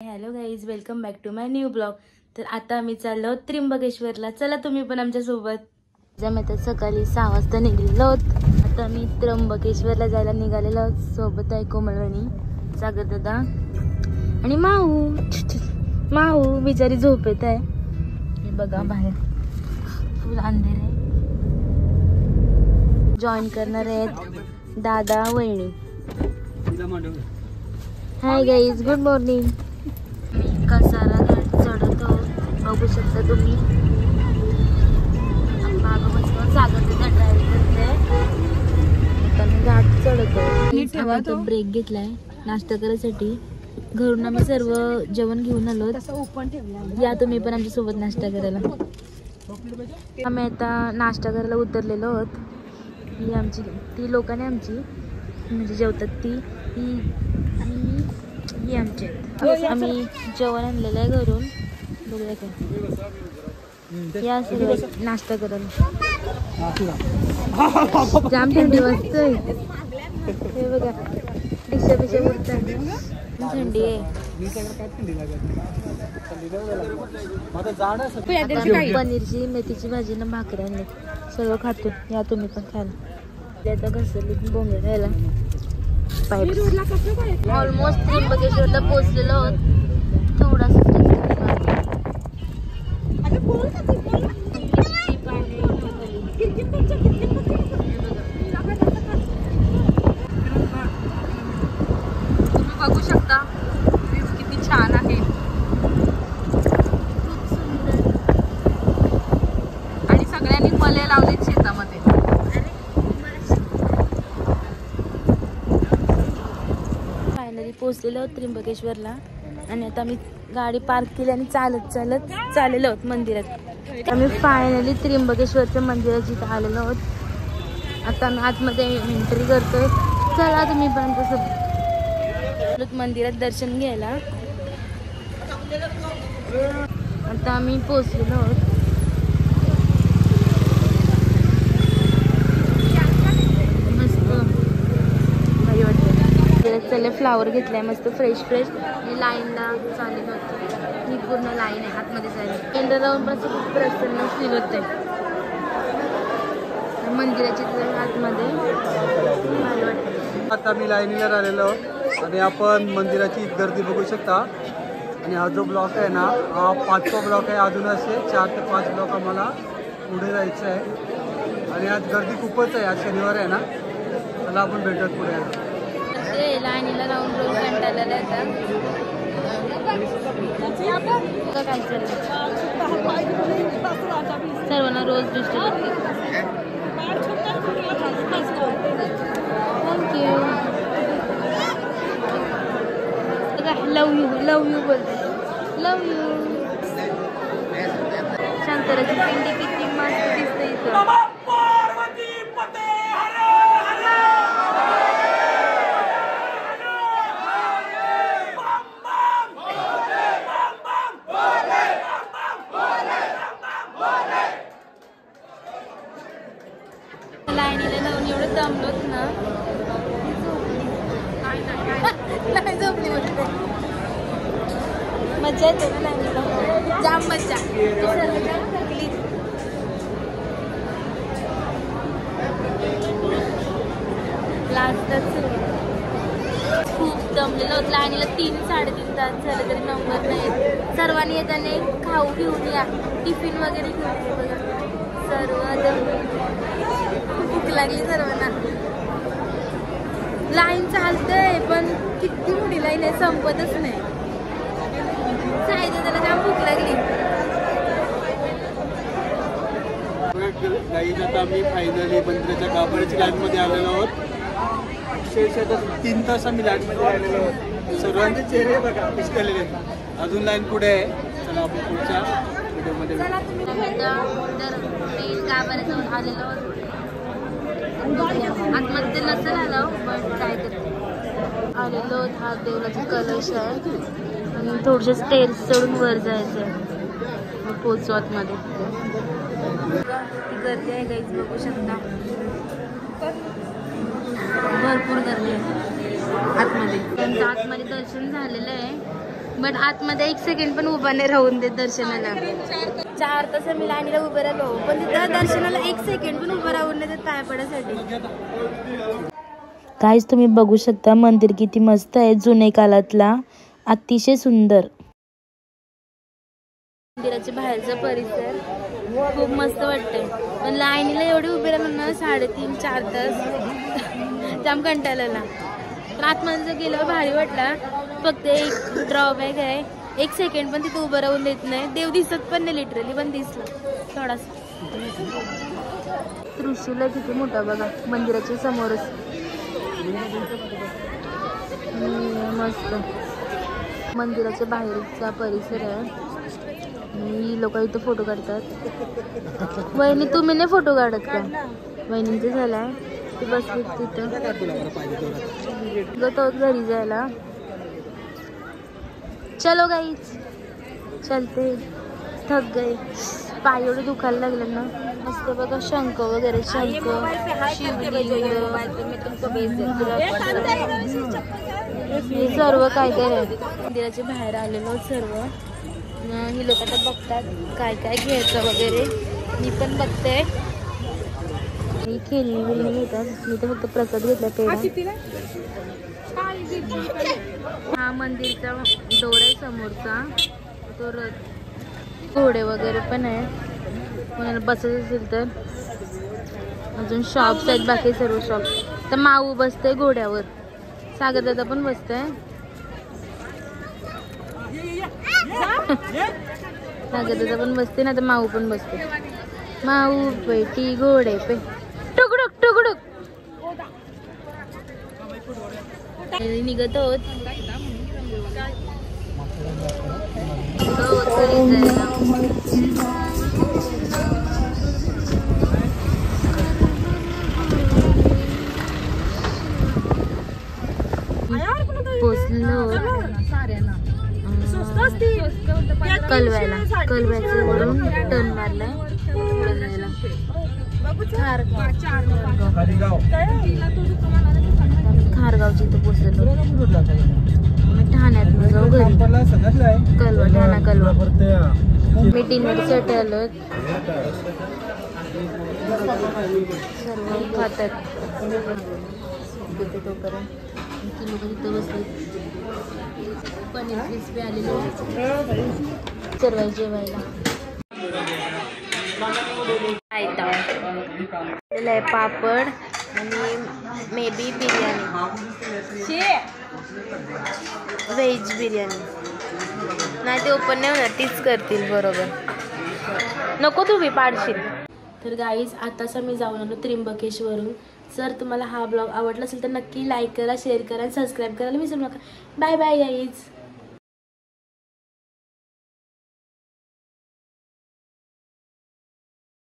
Hello guys, welcome back to my new blog. तर आता आम्ही चाललो त्र्यंबकेश्वरला. चला तुम्ही पण आमच्या सोबत. आम्ही आता सकाळी 6 वाजता निघलेलो आहोत. आता आम्ही त्र्यंबकेश्वरला जायला निघालेलो आहोत. सोबत आहे कोमलवाणी, सागर दादा आणि माऊ. माऊ बिचारी झोपेत आहे. हे बघा बाहेर फुल अंधेर आहे. जॉईन करणार आहेत दादा वहिनी. Hi guys, good morning. Kasara Ghat चढतो, बघू शकता तुम्ही. मागं मस्त सागर दादा ड्राईव्ह करते. आता मी घाट चढतो. आता ब्रेक घेतलाय नाश्ता करायसाठी. घरून आम्ही सर्व जेवण घेऊन आलो. या तुम्ही पण आमच्या सोबत नाश्ता करायला. आम्ही आता नाश्ता करायला उतरलेलो आहोत. ही आमची ती लोकांनी आमची म्हणजे जेवतात ती ही आमची. आम्ही जेवण आणलेलं आहे घरून. बघूया काय या सगळं नाश्ता करायला. जाम थंडी वाजतोय. हे बघा डिशा बिशा उडतात. थंडी आहे. पनीरची मेथीची भाजी ना भाकरी आणली. सर्व खातो. या तुम्ही पण खायला. आता घसरली बोंगे खायला. ऑलमोस्ट त्र्यंबकेश्वरला पोहोचलेलो आहोत. थोडासा तुम्ही बघू शकता व्ह्यू किती छान आहे. खूप सुंदर. आणि सगळ्यांनी फळे लावलीत शेतामध्ये. फायनली पोहोचलेलो आहोत त्र्यंबकेश्वरला. आणि आता आम्ही गाडी पार्क केली आणि चालत चाललेलो आहोत मंदिरात. आम्ही फायनली त्र्यंबकेश्वरच्या मंदिरात जिथं आलेलो आहोत. आता आम्ही आतमध्ये एंट्री करतोय. चला तुम्ही पण तसं मंदिरात दर्शन घ्यायला. आता आम्ही पोहोचलेलो आहोत. चले फ्लावर घेतलाय मस्त फ्रेश लाईनला चाललेलं होतं. ही पूर्ण लाईन आहे आतमध्ये जायला. केंद्र जाऊन पण असं खूप प्रसन्न फील होत आहे. मंदिराची आतमध्ये भारी वाटतं. आता मी लाईनीला राहिलेलो आणि आपण मंदिराची गर्दी बघू शकता. आणि हा जो ब्लॉक आहे ना, हा 5वा ब्लॉक आहे. अजून असे 4 ते 5 ब्लॉक आम्हाला पुढे जायचं आहे. आणि आज गर्दी खूपच आहे. आज शनिवार आहे ना. चला आपण भेटत पुढे. लाईनीला राहून रोज कंटाळलेला येतात. काय चाललं सर्वांना रोज दृष्टी लागते. थँक्यू. लव यू बोलते. लव यू. शंकराची पिंडी किती मस्त दिसते इथं. लाईनीला लावून एवढं दमलोत ना. नाही झोपली म्हणते. मज्जा येते ना लाईनीला. जाम मज्जा. लास्टच खूप दमलेलं होतं. लाईनीला 3-3.5 तास झाले तरी नंबर नाही. सर्वांनी येताना खाऊ घेऊन या, टिफिन वगैरे घेऊन बघा. सर्व भूक लागली सर्वांना. लाईन चालतंय पण किती मोठी लाईन आहे, संपतच नाही. त्याला जाम भूक लागली. आता आम्ही फायनली मंदिराच्या गाभाऱ्याच्या लाईनमध्ये आलेलो आहोत. अक्षरशः 3 तास आम्ही लाईनमध्ये राहिलेलो आहोत. सर्वांचे चेहरे बघा पिसकलेले. अजून लाईन पुढे आहे. चला आपण पुढच्या व्हिडिओमध्ये गाभाऱ्यात जाऊन आलेलो आहोत. आतमध्ये नसेल आलं पण काय करतो. आलेलो हा देवळाचा कलश आहे. आणि थोडेसे स्टेअर्स चढून वर जायचं आहे. पोचू आतमध्ये. गर्दी आहे गाईज, बघू शकता. भरपूर गर्दी आहे आतमध्ये. त्यांचं आतमध्ये दर्शन झालेलं आहे. बट आतमध्ये 1 सेकंड पण उभा नाही राहून देत दर्शनाला. 4 तास मी लाईनीला उभं राहिलो, पण तिथं दर्शनाला 1 सेकंड पण उभं राहून नाही देत पाया पडायसाठी. काहीच तुम्ही बघू शकता मंदिर किती मस्त आहे, जुने काळातला, अतिशय सुंदर. मंदिराच्या बाहेरचा परिसर खूप मस्त वाटतंय, पण लाईनीला एवढी उभी राहिलो ना 3.5-4 तास जाम कंटाळला. पण आतमध्ये जर गेल्यावर भारी वाटला. फक्त एक ड्रॉबॅक आहे, 1 सेकंड पण तिथे उभं राहून देत नाही. देव दिसत पण नाही, लिटरली पण दिसलं थोडासा. त्रिशूल किती मोठा बघा मंदिराच्या समोरच. मस्त मंदिराच्या बाहेरचा परिसर आहे. ही लोक इथं फोटो काढतात. वहिनी तुम्ही नाही फोटो काढत का? वहिनींचं झालाय, ती बसली तिथं तो घरी जायला. चलो गाईच चलते, थक गए, पाय एवढे दुखायला लागले ना. मस्त बघा शंख वगैरे, शंख, शिवलिंग, हे सर्व काय काय आहे. मंदिराच्या बाहेर आलेलो सर्व. ही लोक आता बघतात काय काय घ्यायचं वगैरे. मी पण बघते. ही खेळणी बिळणी घेतात. मी तर फक्त प्रसाद घेतला पेढा. हा मंदिरचा डोर आहे समोरचा, तो रथ. घोडे वगैरे पण आहे, कोणाला बसायचं असेल तर. अजून शॉप्स आहेत, बाकी सर्व शॉप्स. तर माऊ बसते घोड्यावर, सागर दादा पण बसतंय. सागर दादा पण बसते ना, तर माऊ पण बसते. माऊ बेटी घोडे पे टुकडुक टुकडुक निघत होत. पोचलो कलव्याच्या वरून टर्न मारलाय. खारगावच्या इथं पोचलो. ठाण्यात जाऊ घरी. कलवा, ठाणा कलवा. मी डिनरसाठी आलो. सर्व खातात तोपर्यंत. ती लोक तिथं बसले. पनीर क्रिस्पी आलेले सर्व जेवायला. आहे पापड आणि may be biryani, veg biryani. नाही ते ओपन नाही होणार, तीच करतील बरोबर. नको तुम्ही पाडशील. तर गाईज आताच मी जाऊन आलो त्र्यंबकेश्वरून. जर तुम्हाला हा ब्लॉग आवडला असेल तर नक्की लाईक करा, शेअर करा आणि सबस्क्राईब करायला विसरू नका. Bye bye guys.